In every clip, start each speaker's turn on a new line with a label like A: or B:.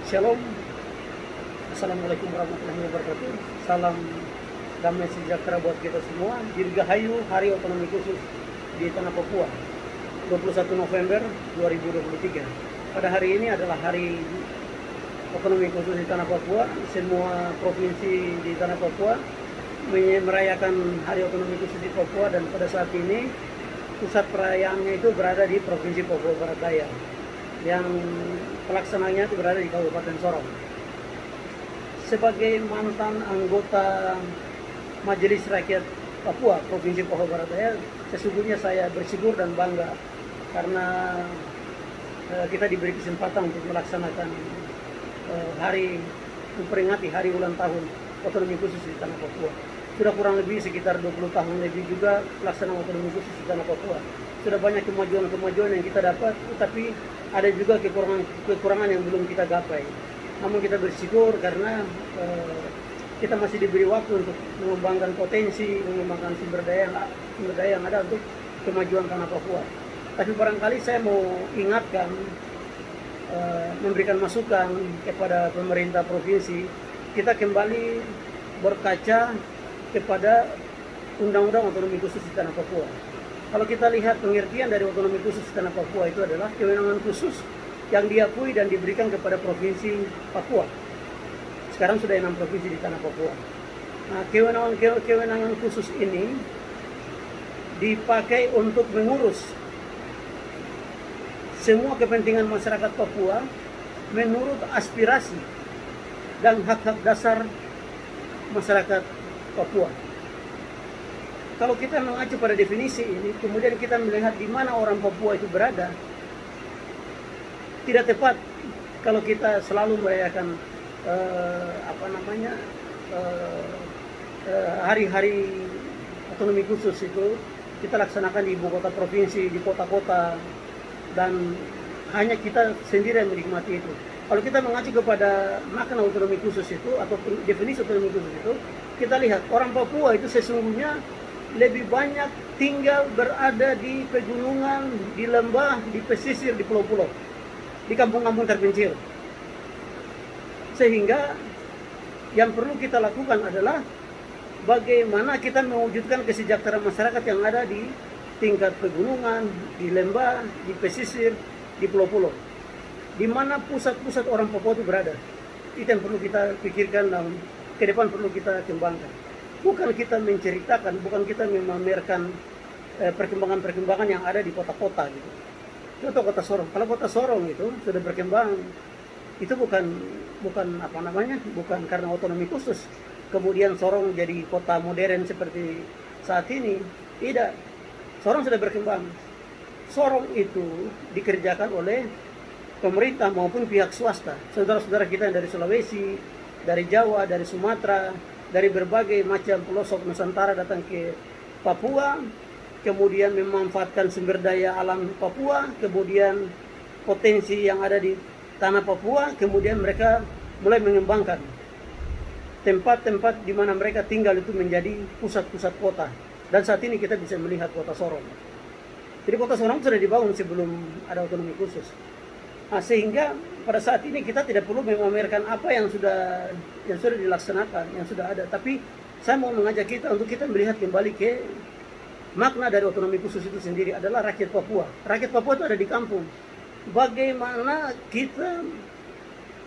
A: Shalom, Assalamualaikum warahmatullahi wabarakatuh. Salam damai sejahtera buat kita semua. Dirgahayu Hari Otonomi Khusus di Tanah Papua 21 November 2023. Pada hari ini adalah Hari Otonomi Khusus di Tanah Papua. Semua provinsi di Tanah Papua merayakan Hari Otonomi Khusus di Papua, dan pada saat ini pusat perayaannya itu berada di Provinsi Papua Barat Daya, yang pelaksananya itu berada di Kabupaten Sorong. Sebagai mantan anggota Majelis Rakyat Papua Provinsi Papua Barat Daya, sesungguhnya saya bersyukur dan bangga karena kita diberi kesempatan untuk melaksanakan memperingati hari ulang tahun otonomi khusus di Tanah Papua. Sudah kurang lebih sekitar 20 tahun lebih juga pelaksanaan otonomi khusus di Tanah Papua. Sudah banyak kemajuan yang kita dapat, tetapi ada juga kekurangan yang belum kita gapai. Namun kita bersyukur karena kita masih diberi waktu untuk mengembangkan potensi, mengembangkan sumber daya yang ada untuk kemajuan Tanah Papua. Tapi barangkali saya mau ingatkan, memberikan masukan kepada pemerintah provinsi, kita kembali berkaca kepada Undang-Undang Otonomi Khusus di Tanah Papua. Kalau kita lihat pengertian dari otonomi khusus di Tanah Papua, itu adalah kewenangan khusus yang diakui dan diberikan kepada Provinsi Papua. Sekarang sudah 6 provinsi di Tanah Papua. Nah, kewenangan khusus ini dipakai untuk mengurus semua kepentingan masyarakat Papua menurut aspirasi dan hak-hak dasar masyarakat Papua. Kalau kita mengacu pada definisi ini, kemudian kita melihat di mana orang Papua itu berada, tidak tepat kalau kita selalu merayakan hari-hari otonomi khusus itu kita laksanakan di ibu kota provinsi, di kota-kota, dan hanya kita sendiri yang menikmati itu. Kalau kita mengacu kepada makna otonomi khusus itu atau definisi otonomi khusus itu, kita lihat orang Papua itu sesungguhnya lebih banyak tinggal berada di pegunungan, di lembah, di pesisir, di pulau-pulau, di kampung-kampung terpencil. Sehingga yang perlu kita lakukan adalah bagaimana kita mewujudkan kesejahteraan masyarakat yang ada di tingkat pegunungan, di lembah, di pesisir, di pulau-pulau. Di mana pusat-pusat orang Papua itu berada. Itu yang perlu kita pikirkan dan ke depan perlu kita kembangkan. Bukan kita menceritakan, bukan kita memamerkan perkembangan-perkembangan yang ada di kota-kota gitu. Contoh kota Sorong. Kalau kota Sorong itu sudah berkembang, itu bukan karena otonomi khusus. Kemudian Sorong jadi kota modern seperti saat ini. Tidak. Sorong sudah berkembang. Sorong itu dikerjakan oleh pemerintah maupun pihak swasta. Saudara-saudara kita yang dari Sulawesi, dari Jawa, dari Sumatera, dari berbagai macam pelosok Nusantara datang ke Papua, kemudian memanfaatkan sumber daya alam Papua, kemudian potensi yang ada di tanah Papua, kemudian mereka mulai mengembangkan tempat-tempat di mana mereka tinggal itu menjadi pusat-pusat kota. Dan saat ini kita bisa melihat kota Sorong. Jadi kota Sorong sudah dibangun sebelum ada otonomi khusus. Nah, sehingga pada saat ini kita tidak perlu memamerkan apa yang sudah dilaksanakan, yang sudah ada. Tapi saya mau mengajak kita untuk kita melihat kembali ke makna dari otonomi khusus itu sendiri adalah rakyat Papua. Rakyat Papua itu ada di kampung. Bagaimana kita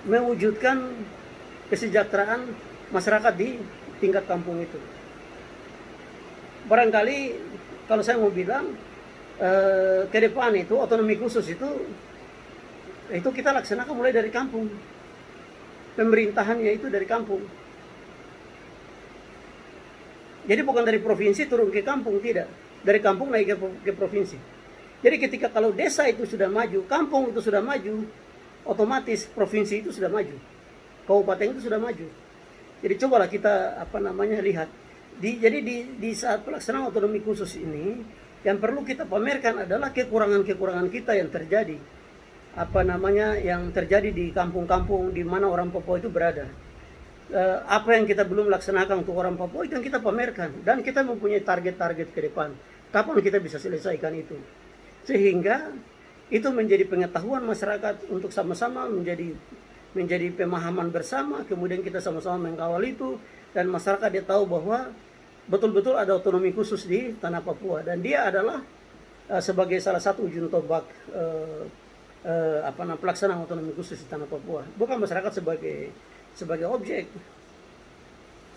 A: mewujudkan kesejahteraan masyarakat di tingkat kampung itu. Barangkali kalau saya mau bilang ke depan itu otonomi khusus itu kita laksanakan mulai dari kampung. Pemerintahannya itu dari kampung. Jadi bukan dari provinsi turun ke kampung, tidak. Dari kampung naik ke provinsi. Jadi ketika kalau desa itu sudah maju, kampung itu sudah maju, otomatis provinsi itu sudah maju. Kabupaten itu sudah maju. Jadi cobalah kita lihat. Jadi di saat pelaksanaan otonomi khusus ini, yang perlu kita pamerkan adalah kekurangan-kekurangan kita yang terjadi. Yang terjadi di kampung-kampung di mana orang Papua itu berada. Apa yang kita belum laksanakan untuk orang Papua itu yang kita pamerkan, dan kita mempunyai target-target ke depan. Kapan kita bisa selesaikan itu? Sehingga itu menjadi pengetahuan masyarakat untuk sama-sama menjadi menjadi pemahaman bersama, kemudian kita sama-sama mengawal itu, dan masyarakat dia tahu bahwa betul-betul ada otonomi khusus di tanah Papua, dan dia adalah sebagai salah satu ujung tombak pelaksanaan otonomi khusus di tanah Papua. Bukan masyarakat sebagai objek,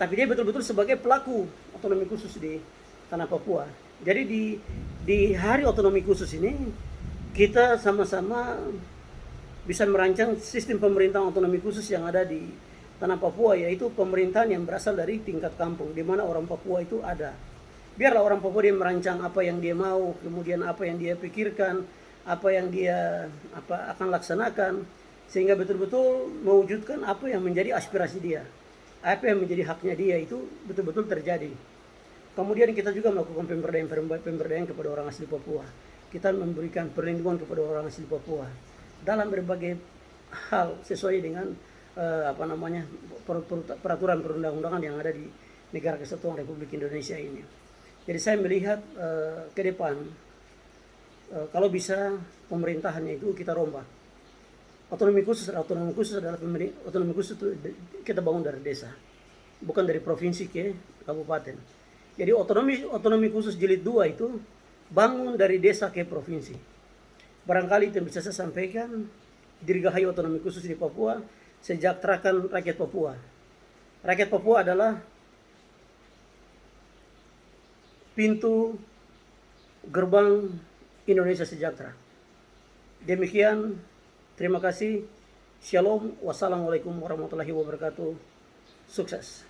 A: tapi dia betul-betul sebagai pelaku otonomi khusus di tanah Papua. Jadi di hari otonomi khusus ini kita sama-sama bisa merancang sistem pemerintahan otonomi khusus yang ada di tanah Papua, yaitu pemerintahan yang berasal dari tingkat kampung, di mana orang Papua itu ada. Biarlah orang Papua dia merancang apa yang dia mau, kemudian apa yang dia pikirkan, apa yang dia akan laksanakan, sehingga betul-betul mewujudkan apa yang menjadi aspirasi dia, apa yang menjadi haknya dia, itu betul-betul terjadi. Kemudian kita juga melakukan pemberdayaan kepada orang asli Papua. Kita memberikan perlindungan kepada orang asli Papua dalam berbagai hal sesuai dengan peraturan perundang-undangan yang ada di negara kesatuan Republik Indonesia ini. Jadi saya melihat ke depan kalau bisa pemerintahannya itu kita rombak. Otonomi khusus adalah otonomi khusus itu kita bangun dari desa, bukan dari provinsi ke kabupaten. Jadi otonomi khusus jilid 2 itu bangun dari desa ke provinsi. Barangkali itu yang bisa saya sampaikan, dirgahayu otonomi khusus di Papua, sejahterakan rakyat Papua. Rakyat Papua adalah pintu gerbang Indonesia sejahtera. Demikian, terima kasih. Shalom, wassalamualaikum warahmatullahi wabarakatuh. Sukses.